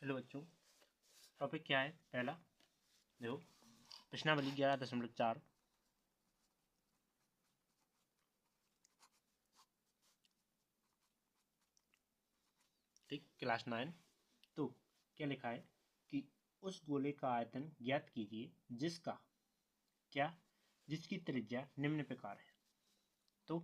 Hello बच्चों, topic क्या है? पहला देखो, प्रश्नावली 11.4। ठीक, क्लास 9। तो क्या लिखा है कि उस गोले का आयतन ज्ञात कीजिए जिसकी त्रिज्या निम्न प्रकार है। तो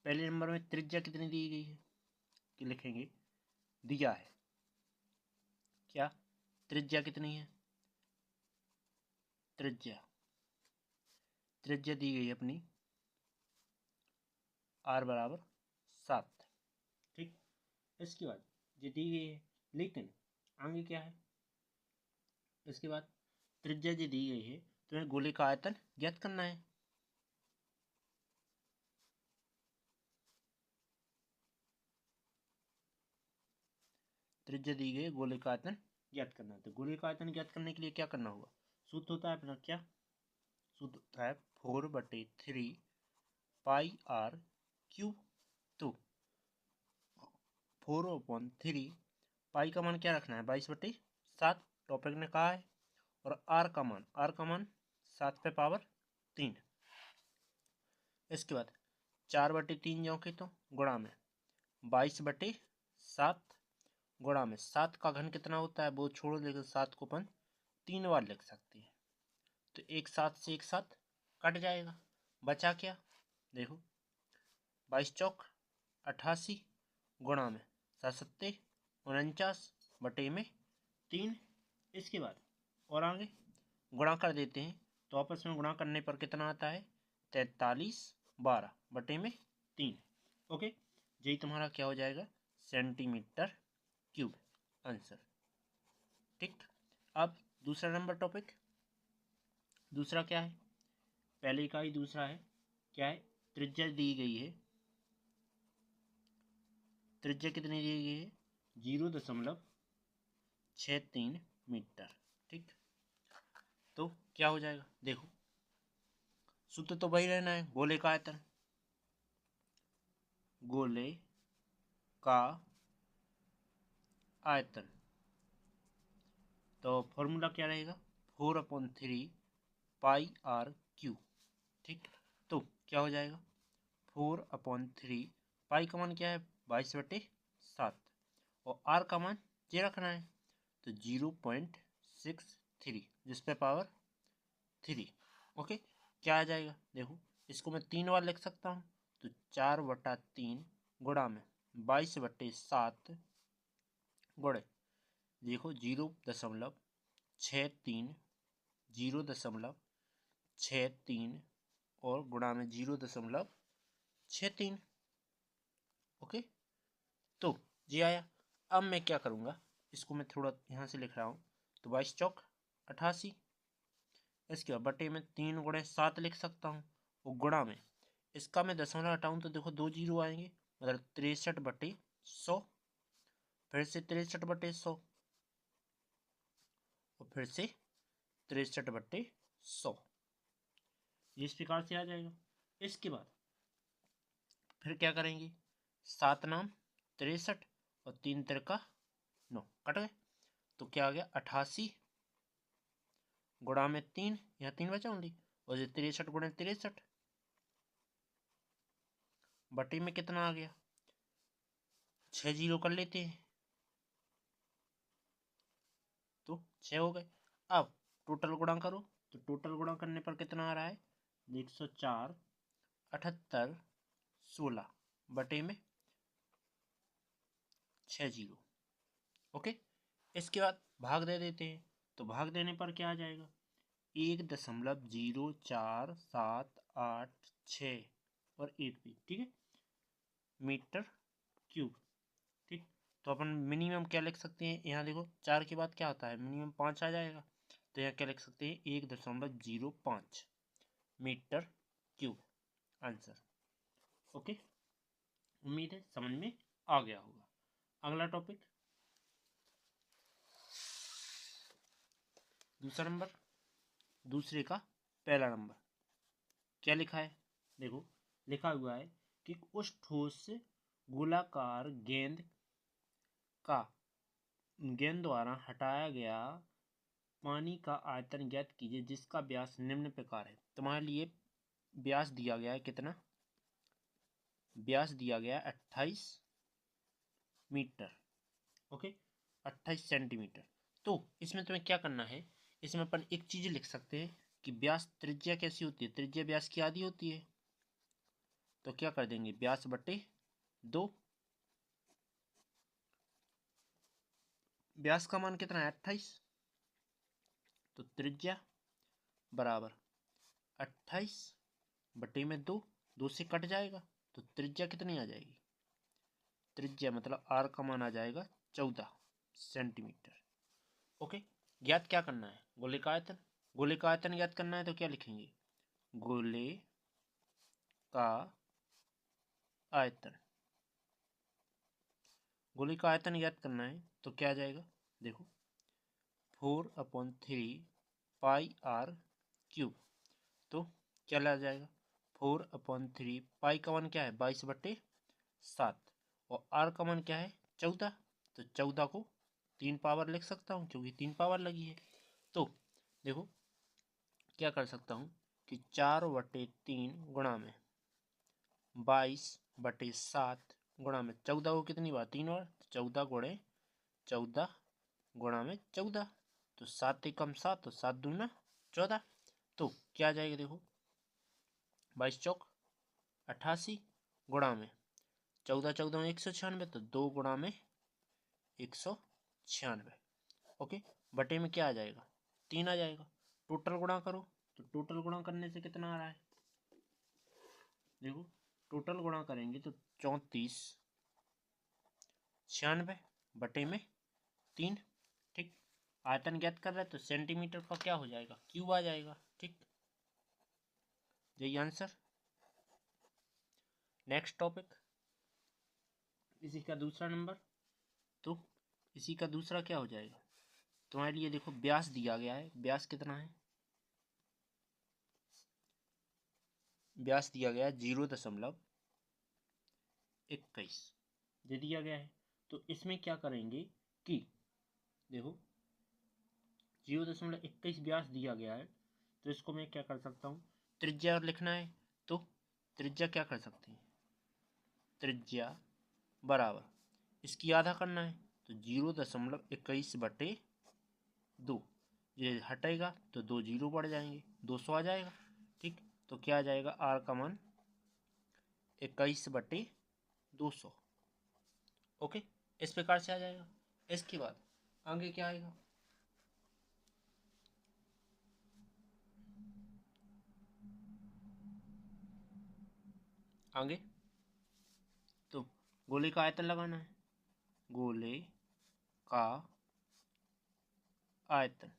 पहले नंबर में त्रिज्या कितनी दी गई है कि लिखेंगे दिया है। क्या त्रिज्या कितनी है? त्रिज्या दी गई है अपनी r बराबर 7। ठीक, इसके बाद ये दी गई है, लेकिन आगे क्या है? इसके बाद त्रिज्या जो दी गई है, तुम्हें गोले का आयतन ज्ञात करना है। त्रिज्या दी गई, गोले का आयतन ज्ञात करना है। तो गोले का आयतन ज्ञात करने के लिए क्या करना होगा? सूत्र होता है अपना, क्या सूत्र होता है? 4/3 पाई आर क्यूब। तो 4/3 पाई का मान क्या रखना है? 22/7 टॉपिक ने कहा है। और आर का मान 7/3। इसके बाद 4/3 जो के तो गुणा में 22/7 गुणा में 7 का घन कितना होता है वो छोड़ो, लेकिन 7 को अपन 3 बार लिख सकते हैं। तो एक सात से एक सात कट जाएगा, बचा क्या? देखो 22×4 = 88 गुणा में 7×7 = 49/3। इसके बाद और आगे गुणा कर देते हैं, तो आपस में गुणा करने पर कितना आता है? 43/12/3। ओके, यही तुम्हारा क्या हो जाएगा? Centimetre cube answer. ठीक, अब दूसरा नंबर टॉपिक। दूसरा क्या है? पहले का ही दूसरा है। क्या है? त्रिज्या दी गई है। त्रिज्या कितनी दी गई है? 0.63 मीटर। ठीक, तो क्या हो जाएगा? देखो सूत्र तो वही रहना है, गोले का आयतन। गोले का आयतन, तो फॉर्मूला क्या रहेगा? 4/3 पाई आर क्यू। ठीक, तो क्या हो जाएगा? 4/3 पाई का मान क्या है? 22/7 और आर का मान ये रखना है, तो 0.63 जिस पे पावर 3। ओके, क्या आ जाएगा? देखो इसको मैं 3 बार लिख सकता हूँ, तो 4/3 गुणा में 22/7 गुणे देखो 0.63 0.63 और गुणा में 0.63। ओके, तो जी आया। अब मैं क्या करूँगा, इसको मैं थोड़ा यहाँ से लिख रहा हूँ, तो 22×4 = 88। इसके बाद बटे में 3×7 लिख सकता हूँ, और गुणा में इसका मैं दशमलव हटाऊँ तो देखो 2 जीरो आएंगे, मतलब 63/100। फिर से 63/100 और फिर से 63/100। इस प्रकार से आ जाएगा। इसके बाद फिर क्या करेंगे? 7 नाम 63 और 3 तिरका 9 कट गए, तो क्या आ गया? 88 गुणा में 3, यहाँ 3 बचा ओनली, और ये 63 × 63 बटे में कितना आ गया? 6 जीरो कर लेते हैं, तो 6 हो गए। अब टोटल गुणा करो, तो टोटल गुणा करने पर कितना आ रहा है? 104 78 16 बटे में 6 जीरो। ओके, इसके बाद भाग दे देते हैं, तो भाग देने पर क्या आ जाएगा? 1.0476 और 1 भी, ठीक है, मीटर क्यूब। ठीक, तो अपन मिनिमम क्या लिख सकते हैं? यहाँ देखो 4 के बाद क्या आता है? मिनिमम 5 आ जाएगा, तो यहाँ क्या लिख सकते हैं? 1.05 मीटर क्यूब आंसर। ओके, उम्मीद है समझ में आ गया होगा। अगला टॉपिक, दूसरा नंबर, दूसरे का पहला नंबर। क्या लिखा है? देखो लिखा हुआ है कि उस ठोस गोलाकार गेंद का गेंद द्वारा हटाया गया पानी का आयतन ज्ञात कीजिए जिसका व्यास निम्न प्रकार है। तुम्हारे लिए व्यास दिया गया है कितना? व्यास दिया गया 28 मीटर, ओके, 28 सेंटीमीटर। तो इसमें तुम्हें क्या करना है, इसमें अपन एक चीज लिख सकते हैं कि व्यास त्रिज्या कैसी होती है, त्रिज्या व्यास की आधी होती है। तो क्या कर देंगे, व्यास बटे 2। व्यास का मान कितना है 28, तो त्रिज्या बराबर 28 बटे में 2, 2 से कट जाएगा तो त्रिज्या कितनी आ जाएगी, त्रिज्या मतलब आर का मान आ जाएगा 14 सेंटीमीटर। ओके, ज्ञात क्या करना है, गोले का आयतन। गोले का आयतन ज्ञात करना है तो क्या लिखेंगे, गोले का आयतन। गोले का आयतन ज्ञात करना है तो क्या आ जाएगा, देखो 4/3 पाई आर क्यूब। तो क्या ला जाएगा, 4/3 पाई का मान क्या है 22/7 और आर का मान क्या है 14। तो 14 को 3 पावर लिख सकता हूँ क्योंकि 3 पावर लगी है। तो देखो क्या कर सकता हूँ कि 4/3 गुणा में 22/7 गुणा में 14 को कितनी बार 3 बार, 14 गुणे 14 गुणा में 14, तो 7 एकम 7, तो 7 दूना 14। तो क्या आ जाएगा देखो 22 चौक 88 गुणा में 14, 14 में 196, तो 2 गुणा में 196। ओके, बटे में क्या आ जाएगा 3 आ जाएगा। टोटल गुणा करो तो टोटल गुणा करने से कितना आ रहा है, देखो टोटल गुणा करेंगे तो 34 96 बटे में 3। ठीक, आयतन ज्ञात कर रहे हैं तो सेंटीमीटर का क्या हो जाएगा, क्यूब आ जाएगा। ठीक, यही आंसर। नेक्स्ट टॉपिक, इसी का दूसरा नंबर। तो इसी का दूसरा क्या हो जाएगा, तुम्हारे लिए देखो व्यास दिया गया है, व्यास कितना है, व्यास दिया गया है 0.21 ये दिया गया है। तो इसमें क्या करेंगे कि देखो 0.21 व्यास दिया गया है, तो इसको मैं क्या कर सकता हूँ, त्रिज्या लिखना है तो त्रिज्या क्या कर सकते हैं, त्रिज्या बराबर इसकी आधा करना है तो 0.21/2, ये हटेगा तो 2 जीरो बढ़ जाएंगे, 200 आ जाएगा। ठीक, तो क्या आ जाएगा आर का मान 21/200। ओके, इस प्रकार से आ जाएगा। इसके बाद आगे क्या आएगा, आगे तो गोले का आयतन लगाना है, गोले का आयतन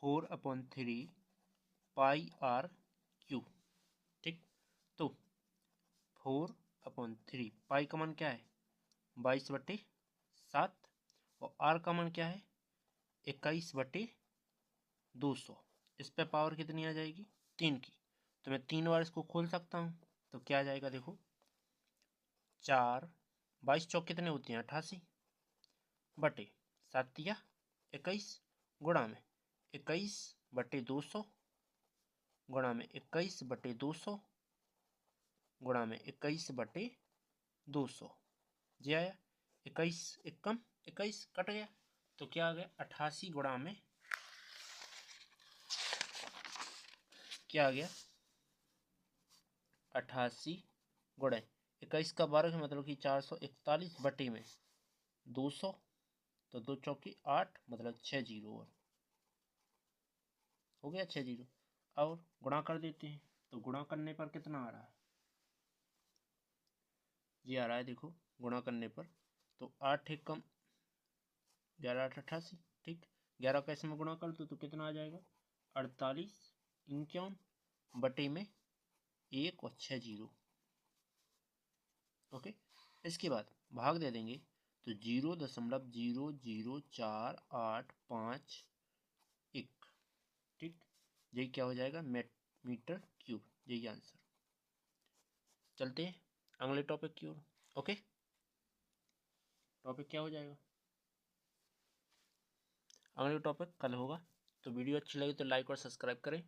4/3 पाई आर क्यूब। ठीक, तो 4/3 पाई का मान क्या है 22/7 और आर का मान क्या है 21/200। इस पे पावर कितनी आ जाएगी 3 की, तो मैं 3 बार इसको खोल सकता हूँ। तो क्या आ जाएगा देखो 4, 22 चौक कितने होती हैं 88 बटे 7 × 21 गुणा में 21/200 गुणा में 21/200 गुणा में 21/200। जी आया, 21 एकम 21 कट गया तो क्या आ गया 88 गुणा में क्या आ गया 88 गुणे 21 का वर्ग मतलब कि 441 बटे में 200, तो 2 चौकी 8 मतलब 6 जीरो और हो गया 6 जीरो। और गुणा कर देते हैं तो गुणा करने पर कितना आ रहा है, ये आ रहा है देखो गुणा करने पर तो 8 एकम 11 8 88। ठीक, 11 का इसमें गुणा कर दो तो कितना आ जाएगा 48 बटे में 1 और 6 जीरो। ओके, इसके बाद भाग दे देंगे तो 0.04851। ठीक, यही क्या हो जाएगा मीटर क्यूब, यही आंसर। चलते हैं अगले टॉपिक की ओर। ओके। टॉपिक क्या हो जाएगा। अगले टॉपिक कल होगा। तो वीडियो अच्छी लगी तो लाइक और सब्सक्राइब करें।